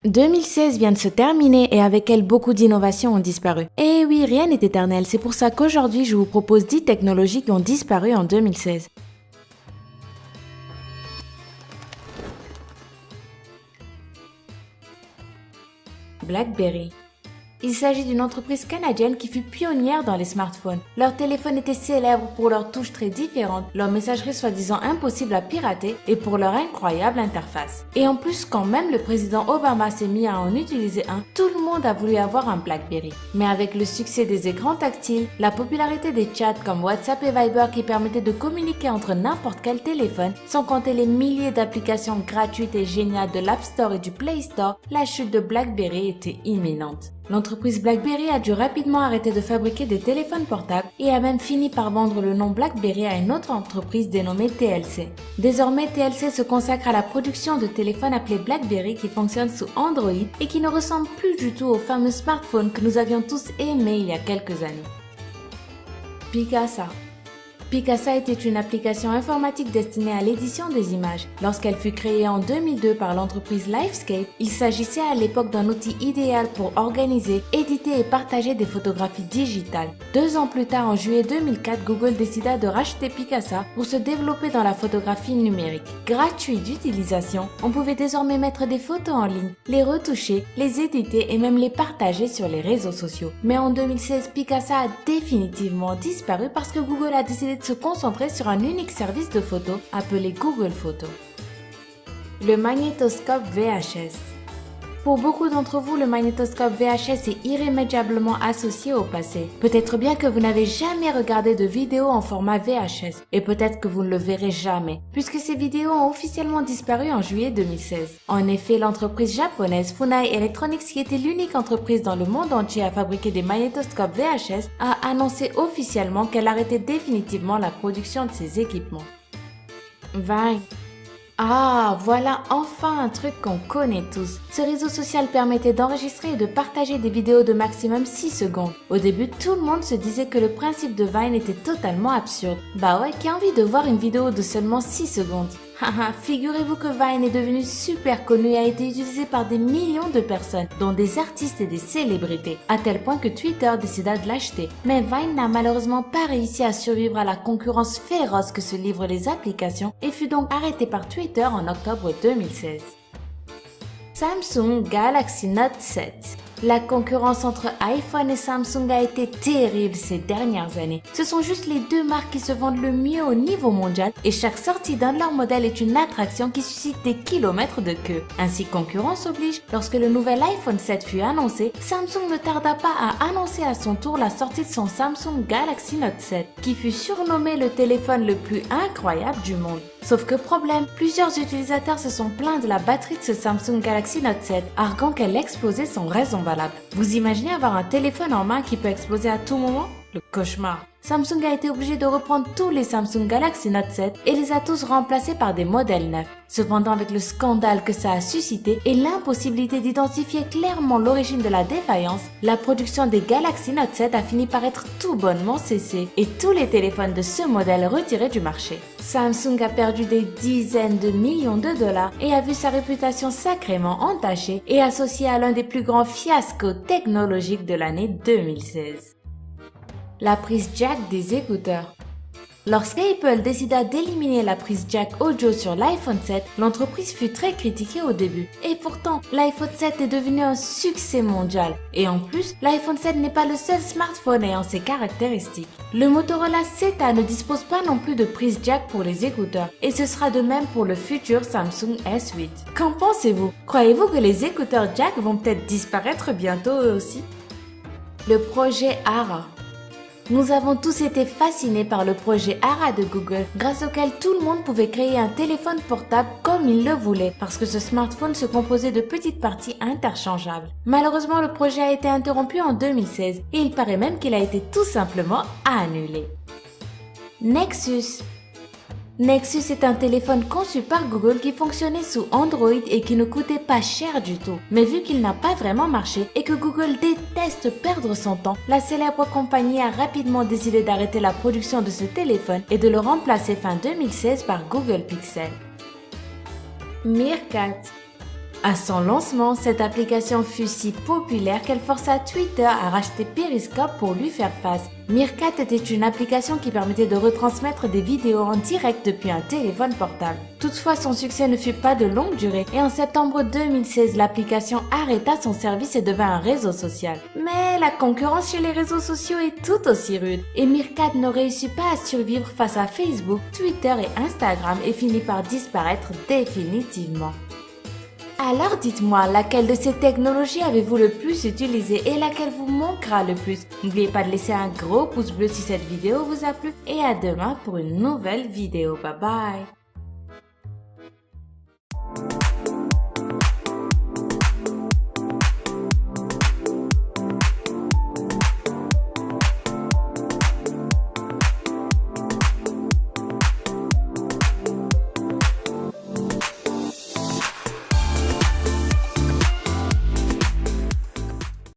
2016 vient de se terminer et avec elle beaucoup d'innovations ont disparu. Et oui, rien n'est éternel, c'est pour ça qu'aujourd'hui je vous propose 10 technologies qui ont disparu en 2016. BlackBerry. Il s'agit d'une entreprise canadienne qui fut pionnière dans les smartphones. Leurs téléphones étaient célèbres pour leurs touches très différentes, leur messagerie soi-disant impossible à pirater et pour leur incroyable interface. Et en plus, quand même le président Obama s'est mis à en utiliser un, tout le monde a voulu avoir un BlackBerry. Mais avec le succès des écrans tactiles, la popularité des chats comme WhatsApp et Viber qui permettaient de communiquer entre n'importe quel téléphone, sans compter les milliers d'applications gratuites et géniales de l'App Store et du Play Store, la chute de BlackBerry était imminente. L'entreprise BlackBerry a dû rapidement arrêter de fabriquer des téléphones portables et a même fini par vendre le nom BlackBerry à une autre entreprise dénommée TLC. Désormais, TLC se consacre à la production de téléphones appelés BlackBerry qui fonctionnent sous Android et qui ne ressemblent plus du tout aux fameux smartphones que nous avions tous aimés il y a quelques années. Picasa. Picasa était une application informatique destinée à l'édition des images. Lorsqu'elle fut créée en 2002 par l'entreprise Livescape, il s'agissait à l'époque d'un outil idéal pour organiser, éditer et partager des photographies digitales. 2 ans plus tard, en juillet 2004, Google décida de racheter Picasa pour se développer dans la photographie numérique. Gratuit d'utilisation, on pouvait désormais mettre des photos en ligne, les retoucher, les éditer et même les partager sur les réseaux sociaux. Mais en 2016, Picasa a définitivement disparu parce que Google a décidé de se concentrer sur un unique service de photos appelé Google Photos. Le magnétoscope VHS. Pour beaucoup d'entre vous, le magnétoscope VHS est irrémédiablement associé au passé. Peut-être bien que vous n'avez jamais regardé de vidéos en format VHS, et peut-être que vous ne le verrez jamais, puisque ces vidéos ont officiellement disparu en juillet 2016. En effet, l'entreprise japonaise Funai Electronics, qui était l'unique entreprise dans le monde entier à fabriquer des magnétoscopes VHS, a annoncé officiellement qu'elle arrêtait définitivement la production de ces équipements. Vine. Ah, voilà enfin un truc qu'on connaît tous. Ce réseau social permettait d'enregistrer et de partager des vidéos de maximum 6 secondes. Au début, tout le monde se disait que le principe de Vine était totalement absurde. Bah ouais, qui a envie de voir une vidéo de seulement 6 secondes? Haha, figurez-vous que Vine est devenu super connu et a été utilisé par des millions de personnes, dont des artistes et des célébrités, à tel point que Twitter décida de l'acheter. Mais Vine n'a malheureusement pas réussi à survivre à la concurrence féroce que se livrent les applications et fut donc arrêté par Twitter en octobre 2016. Samsung Galaxy Note 7. La concurrence entre iPhone et Samsung a été terrible ces dernières années. Ce sont juste les 2 marques qui se vendent le mieux au niveau mondial et chaque sortie d'un de leurs modèles est une attraction qui suscite des kilomètres de queue. Ainsi, concurrence oblige, lorsque le nouvel iPhone 7 fut annoncé, Samsung ne tarda pas à annoncer à son tour la sortie de son Samsung Galaxy Note 7, qui fut surnommé le téléphone le plus incroyable du monde. Sauf que problème, plusieurs utilisateurs se sont plaints de la batterie de ce Samsung Galaxy Note 7, arguant qu'elle explosait sans raison valable. Vous imaginez avoir un téléphone en main qui peut exploser à tout moment? Le cauchemar. Samsung a été obligé de reprendre tous les Samsung Galaxy Note 7 et les a tous remplacés par des modèles neufs. Cependant, avec le scandale que ça a suscité et l'impossibilité d'identifier clairement l'origine de la défaillance, la production des Galaxy Note 7 a fini par être tout bonnement cessée et tous les téléphones de ce modèle retirés du marché. Samsung a perdu des dizaines de millions de dollars et a vu sa réputation sacrément entachée et associée à l'un des plus grands fiascos technologiques de l'année 2016. La prise jack des écouteurs. Lorsqu'Apple décida d'éliminer la prise jack audio sur l'iPhone 7, l'entreprise fut très critiquée au début. Et pourtant, l'iPhone 7 est devenu un succès mondial. Et en plus, l'iPhone 7 n'est pas le seul smartphone ayant ces caractéristiques. Le Motorola Zeta ne dispose pas non plus de prise jack pour les écouteurs. Et ce sera de même pour le futur Samsung S8. Qu'en pensez-vous? Croyez-vous que les écouteurs jack vont peut-être disparaître bientôt eux aussi? Le projet ARA. Nous avons tous été fascinés par le projet ARA de Google, grâce auquel tout le monde pouvait créer un téléphone portable comme il le voulait, parce que ce smartphone se composait de petites parties interchangeables. Malheureusement, le projet a été interrompu en 2016 et il paraît même qu'il a été tout simplement annulé. Nexus. Nexus est un téléphone conçu par Google qui fonctionnait sous Android et qui ne coûtait pas cher du tout. Mais vu qu'il n'a pas vraiment marché et que Google déteste perdre son temps, la célèbre compagnie a rapidement décidé d'arrêter la production de ce téléphone et de le remplacer fin 2016 par Google Pixel. Meerkat. À son lancement, cette application fut si populaire qu'elle força Twitter à racheter Periscope pour lui faire face. Meerkat était une application qui permettait de retransmettre des vidéos en direct depuis un téléphone portable. Toutefois, son succès ne fut pas de longue durée et en septembre 2016, l'application arrêta son service et devint un réseau social. Mais la concurrence chez les réseaux sociaux est tout aussi rude et Meerkat ne réussit pas à survivre face à Facebook, Twitter et Instagram et finit par disparaître définitivement. Alors dites-moi, laquelle de ces technologies avez-vous le plus utilisé et laquelle vous manquera le plus? N'oubliez pas de laisser un gros pouce bleu si cette vidéo vous a plu et à demain pour une nouvelle vidéo. Bye bye!